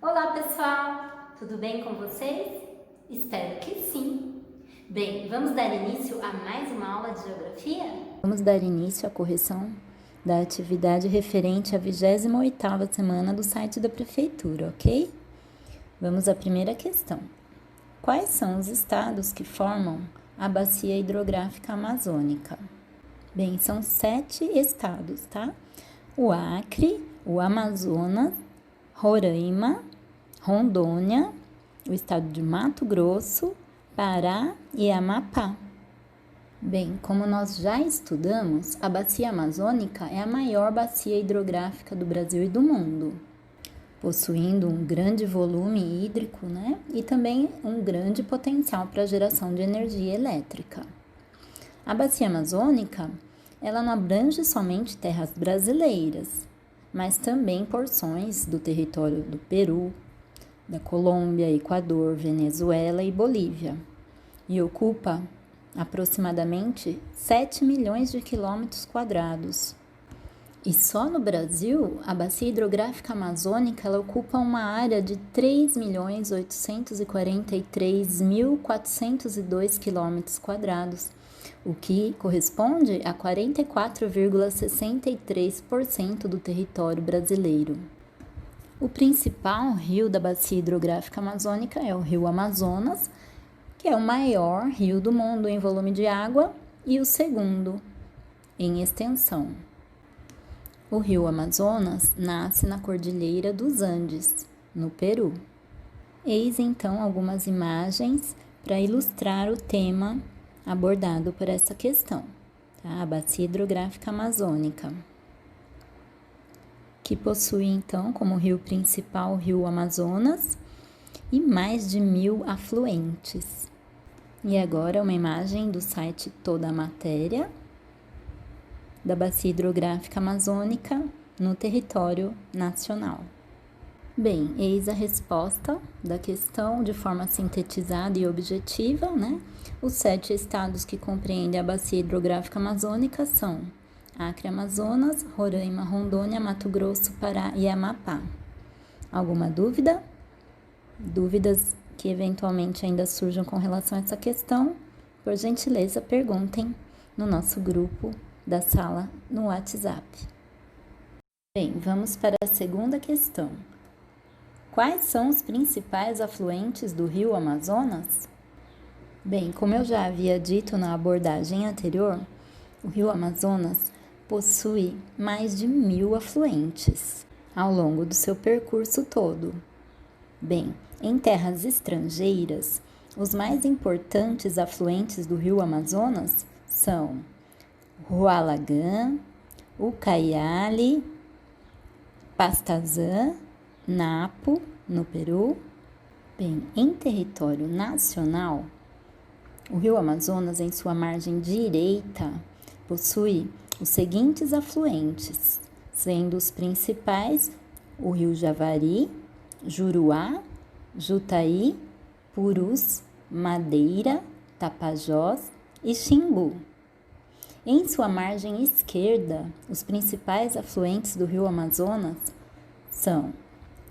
Olá pessoal, tudo bem com vocês? Espero que sim! Bem, vamos dar início a mais uma aula de Geografia? Vamos dar início à correção da atividade referente à 28ª semana do site da Prefeitura, ok? Vamos à primeira questão. Quais são os estados que formam a Bacia Hidrográfica Amazônica? Bem, são 7 estados, tá? O Acre, o Amazonas, Roraima, Rondônia, o estado de Mato Grosso, Pará e Amapá. Bem, como nós já estudamos, a Bacia Amazônica é a maior bacia hidrográfica do Brasil e do mundo, possuindo um grande volume hídrico, e também um grande potencial para a geração de energia elétrica. A Bacia Amazônica, ela não abrange somente terras brasileiras, mas também porções do território do Peru, da Colômbia, Equador, Venezuela e Bolívia, e ocupa aproximadamente 7 milhões de quilômetros quadrados. E só no Brasil, a Bacia Hidrográfica Amazônica ela ocupa uma área de 3.843.402 quilômetros quadrados, o que corresponde a 44,63% do território brasileiro. O principal rio da Bacia Hidrográfica Amazônica é o Rio Amazonas, que é o maior rio do mundo em volume de água e o segundo em extensão. O rio Amazonas nasce na Cordilheira dos Andes, no Peru. Eis então algumas imagens para ilustrar o tema abordado por essa questão, tá? A Bacia Hidrográfica Amazônica, que possui então como rio principal o rio Amazonas e mais de 1.000 afluentes. E agora uma imagem do site Toda a Matéria da Bacia Hidrográfica Amazônica no território nacional. Bem, eis a resposta da questão de forma sintetizada e objetiva, Os 7 estados que compreendem a Bacia Hidrográfica Amazônica são Acre, Amazonas, Roraima, Rondônia, Mato Grosso, Pará e Amapá. Alguma dúvida? Dúvidas que eventualmente ainda surjam com relação a essa questão, por gentileza, perguntem no nosso grupo da sala no WhatsApp. Bem, vamos para a segunda questão. Quais são os principais afluentes do rio Amazonas? Bem, como eu já havia dito na abordagem anterior, o rio Amazonas possui mais de 1.000 afluentes ao longo do seu percurso todo. Bem, em terras estrangeiras, os mais importantes afluentes do rio Amazonas são Hualagã, Ucayali, Pastazã, Napo, no Peru. Bem, em território nacional, o rio Amazonas, em sua margem direita, possui os seguintes afluentes, sendo os principais o rio Javari, Juruá, Jutaí, Purus, Madeira, Tapajós e Xingu. Em sua margem esquerda, os principais afluentes do rio Amazonas são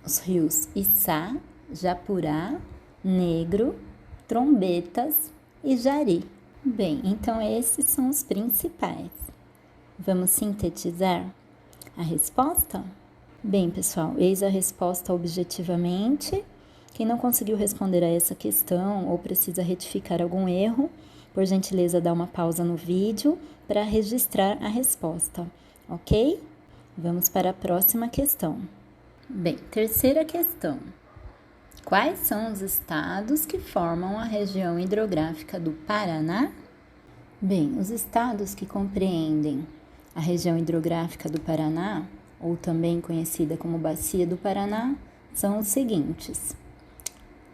os rios Içá, Japurá, Negro, Trombetas e Jari. Bem, então esses são os principais. Vamos sintetizar a resposta? Bem, pessoal, eis a resposta objetivamente. Quem não conseguiu responder a essa questão ou precisa retificar algum erro, por gentileza, dá uma pausa no vídeo para registrar a resposta, ok? Vamos para a próxima questão. Bem, terceira questão. Quais são os estados que formam a região hidrográfica do Paraná? Bem, os estados que compreendem a região hidrográfica do Paraná, ou também conhecida como Bacia do Paraná, são os seguintes: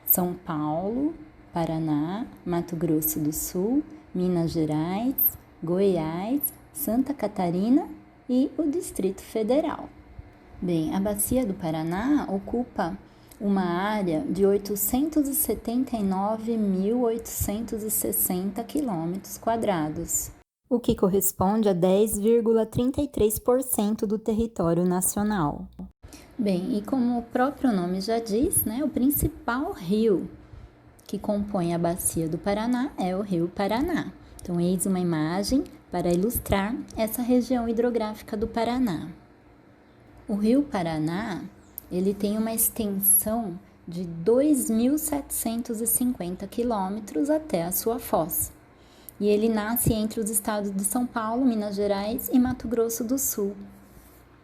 São Paulo, Paraná, Mato Grosso do Sul, Minas Gerais, Goiás, Santa Catarina e o Distrito Federal. Bem, a Bacia do Paraná ocupa uma área de 879.860 quilômetros quadrados, o que corresponde a 10,33% do território nacional. Bem, e como o próprio nome já diz, né, o principal rio que compõe a bacia do Paraná é o Rio Paraná. Então, eis uma imagem para ilustrar essa região hidrográfica do Paraná. O Rio Paraná, ele tem uma extensão de 2.750 quilômetros até a sua foz. E ele nasce entre os estados de São Paulo, Minas Gerais e Mato Grosso do Sul.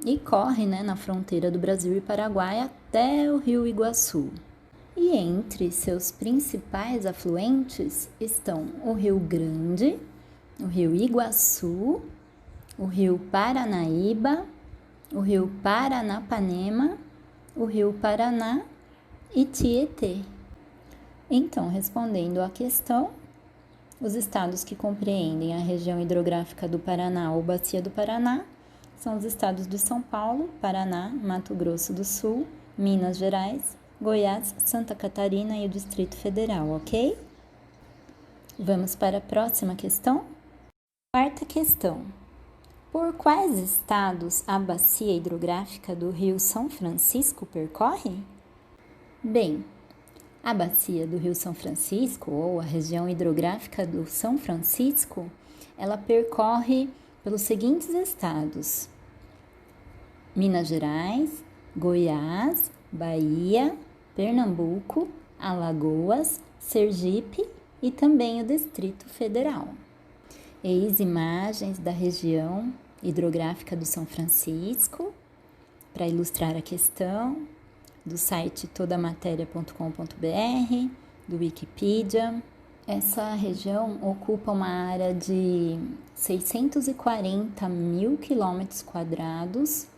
E corre, né, na fronteira do Brasil e Paraguai até o Rio Iguaçu. E entre seus principais afluentes estão o Rio Grande, o Rio Iguaçu, o Rio Paranaíba, o Rio Paranapanema, o Rio Paraná e Tietê. Então, respondendo à questão, os estados que compreendem a região hidrográfica do Paraná ou Bacia do Paraná são os estados de São Paulo, Paraná, Mato Grosso do Sul, Minas Gerais, Goiás, Santa Catarina e o Distrito Federal, ok? Vamos para a próxima questão? Quarta questão. Por quais estados a bacia hidrográfica do Rio São Francisco percorre? Bem, a bacia do Rio São Francisco, ou a região hidrográfica do São Francisco, ela percorre pelos seguintes estados: Minas Gerais, Goiás, Bahia, Pernambuco, Alagoas, Sergipe e também o Distrito Federal. Eis imagens da região hidrográfica do São Francisco, para ilustrar a questão, do site todamateria.com.br, do Wikipedia. Essa região ocupa uma área de 640 mil quilômetros quadrados,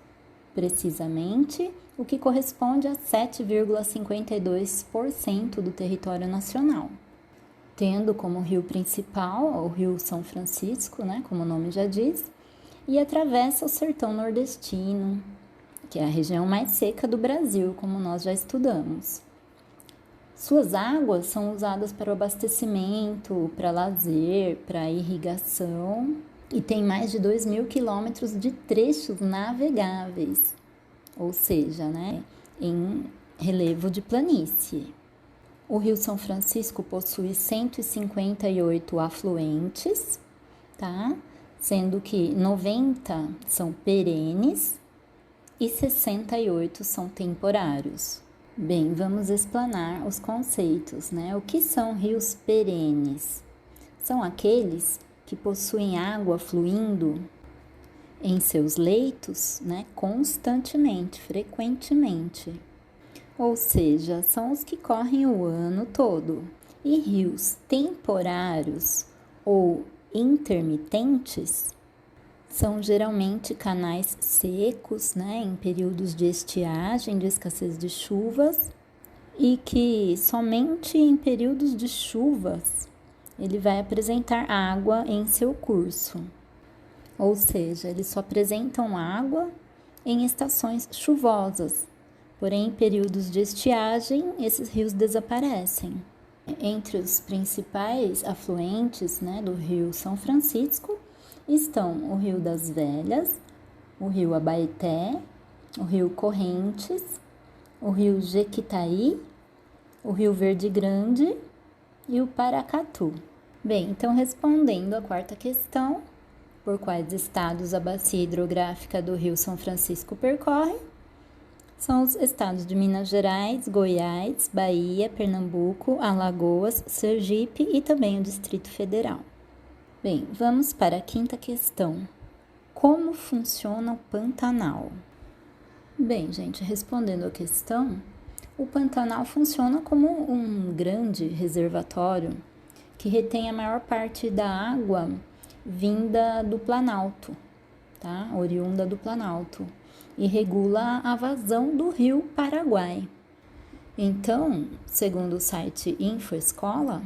precisamente, o que corresponde a 7,52% do território nacional, tendo como rio principal o Rio São Francisco, né, como o nome já diz, e atravessa o sertão nordestino, que é a região mais seca do Brasil, como nós já estudamos. Suas águas são usadas para o abastecimento, para lazer, para irrigação, e tem mais de 2.000 quilômetros de trechos navegáveis, ou seja, né, em relevo de planície. O Rio São Francisco possui 158 afluentes, tá? Sendo que 90 são perenes e 68 são temporários. Bem, vamos explanar os conceitos, né? O que são rios perenes? São aqueles que possuem água fluindo em seus leitos, né, constantemente, frequentemente. Ou seja, são os que correm o ano todo. E rios temporários ou intermitentes são geralmente canais secos, né, em períodos de estiagem, de escassez de chuvas, e que somente em períodos de chuvas ele vai apresentar água em seu curso. Ou seja, eles só apresentam água em estações chuvosas, porém em períodos de estiagem esses rios desaparecem. Entre os principais afluentes, né, do Rio São Francisco estão o Rio das Velhas, o Rio Abaeté, o Rio Correntes, o Rio Jequitaí, o Rio Verde Grande e o Paracatu. Bem, então respondendo à quarta questão, por quais estados a bacia hidrográfica do Rio São Francisco percorre? São os estados de Minas Gerais, Goiás, Bahia, Pernambuco, Alagoas, Sergipe e também o Distrito Federal. Bem, vamos para a quinta questão. Como funciona o Pantanal? Bem, gente, respondendo à questão, o Pantanal funciona como um grande reservatório que retém a maior parte da água vinda do Planalto, tá? Oriunda do Planalto, e regula a vazão do rio Paraguai. Então, segundo o site InfoEscola,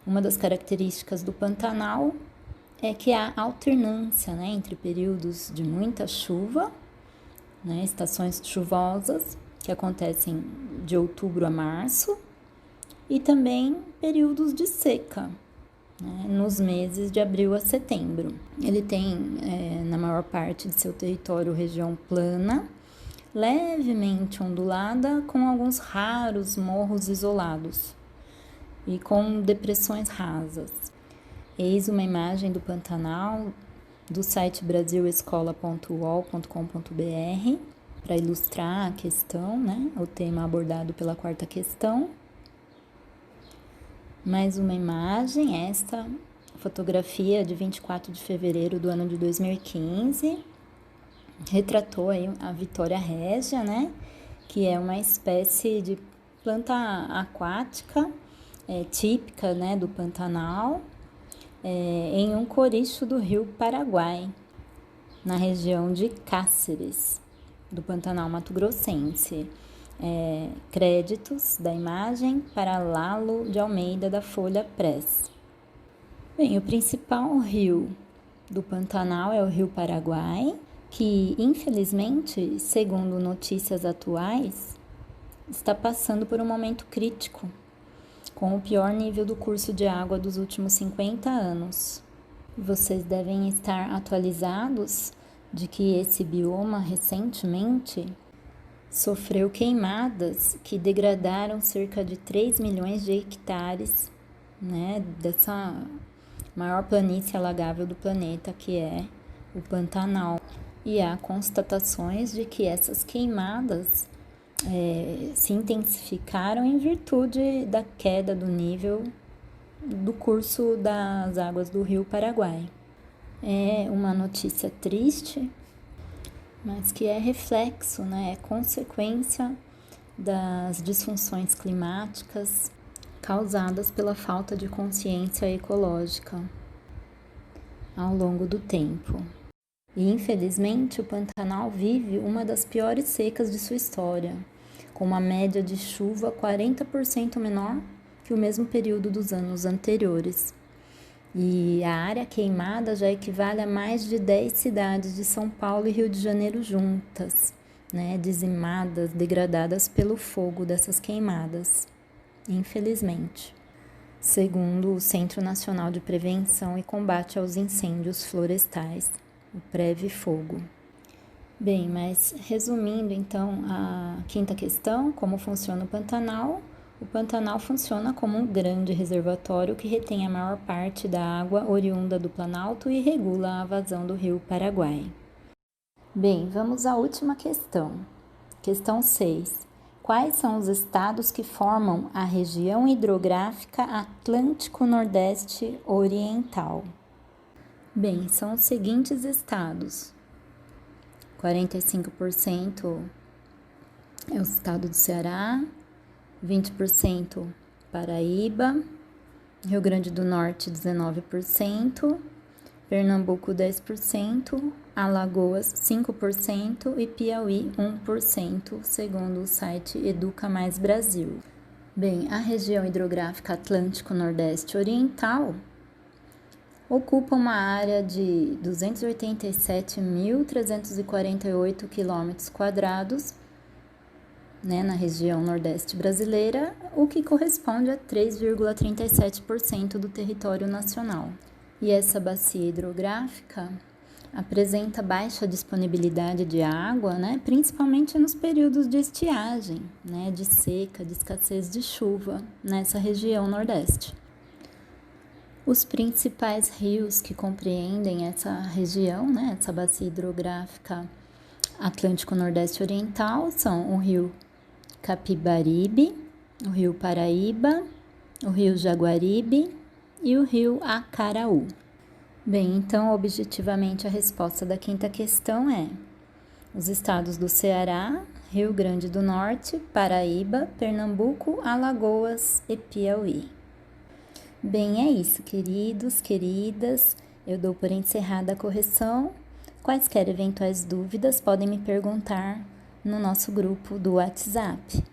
uma das características do Pantanal é que há alternância, né, entre períodos de muita chuva, né, estações chuvosas, que acontecem de outubro a março, e também períodos de seca, né, nos meses de abril a setembro. Ele tem, na maior parte de seu território, região plana, levemente ondulada, com alguns raros morros isolados e com depressões rasas. Eis uma imagem do Pantanal do site brasilescola.uol.com.br para ilustrar a questão, né? O tema abordado pela quarta questão. Mais uma imagem, esta fotografia de 24 de fevereiro do ano de 2015, retratou aí a Vitória régia, né? Que é uma espécie de planta aquática típica, né, do Pantanal, em um coricho do rio Paraguai, na região de Cáceres, do Pantanal Mato Grossense. Créditos da imagem para Lalo de Almeida, da Folha Press. Bem, o principal rio do Pantanal é o rio Paraguai, que infelizmente, segundo notícias atuais, está passando por um momento crítico, com o pior nível do curso de água dos últimos 50 anos. Vocês devem estar atualizados de que esse bioma recentemente sofreu queimadas que degradaram cerca de 3 milhões de hectares, né, dessa maior planície alagável do planeta, que é o Pantanal. E há constatações de que essas queimadas se intensificaram em virtude da queda do nível do curso das águas do rio Paraguai. É uma notícia triste, mas que é reflexo, né? É consequência das disfunções climáticas causadas pela falta de consciência ecológica ao longo do tempo. E, infelizmente, o Pantanal vive uma das piores secas de sua história, com uma média de chuva 40% menor que o mesmo período dos anos anteriores. E a área queimada já equivale a mais de 10 cidades de São Paulo e Rio de Janeiro juntas, né, dizimadas, degradadas pelo fogo dessas queimadas, infelizmente, segundo o Centro Nacional de Prevenção e Combate aos Incêndios Florestais, o PREVI-Fogo. Bem, mas resumindo então a quinta questão, como funciona o Pantanal? O Pantanal funciona como um grande reservatório que retém a maior parte da água oriunda do Planalto e regula a vazão do rio Paraguai. Bem, vamos à última questão. Questão 6. Quais são os estados que formam a região hidrográfica Atlântico-Nordeste Oriental? Bem, são os seguintes estados. 45% é o estado do Ceará, 20% Paraíba, Rio Grande do Norte 19%, Pernambuco 10%, Alagoas 5% e Piauí 1%, segundo o site Educa Mais Brasil. Bem, a região hidrográfica Atlântico-Nordeste Oriental ocupa uma área de 287.348 km², né, na região nordeste brasileira, o que corresponde a 3,37% do território nacional. E essa bacia hidrográfica apresenta baixa disponibilidade de água, né, principalmente nos períodos de estiagem, né, de seca, de escassez de chuva nessa região nordeste. Os principais rios que compreendem essa região, né, essa bacia hidrográfica Atlântico-Nordeste Oriental, são o rio Capibaribe, o rio Paraíba, o rio Jaguaribe e o rio Acaraú. Bem, então, objetivamente, a resposta da quinta questão é os estados do Ceará, Rio Grande do Norte, Paraíba, Pernambuco, Alagoas e Piauí. Bem, é isso, queridos, queridas. Eu dou por encerrada a correção. Quaisquer eventuais dúvidas podem me perguntar no nosso grupo do WhatsApp.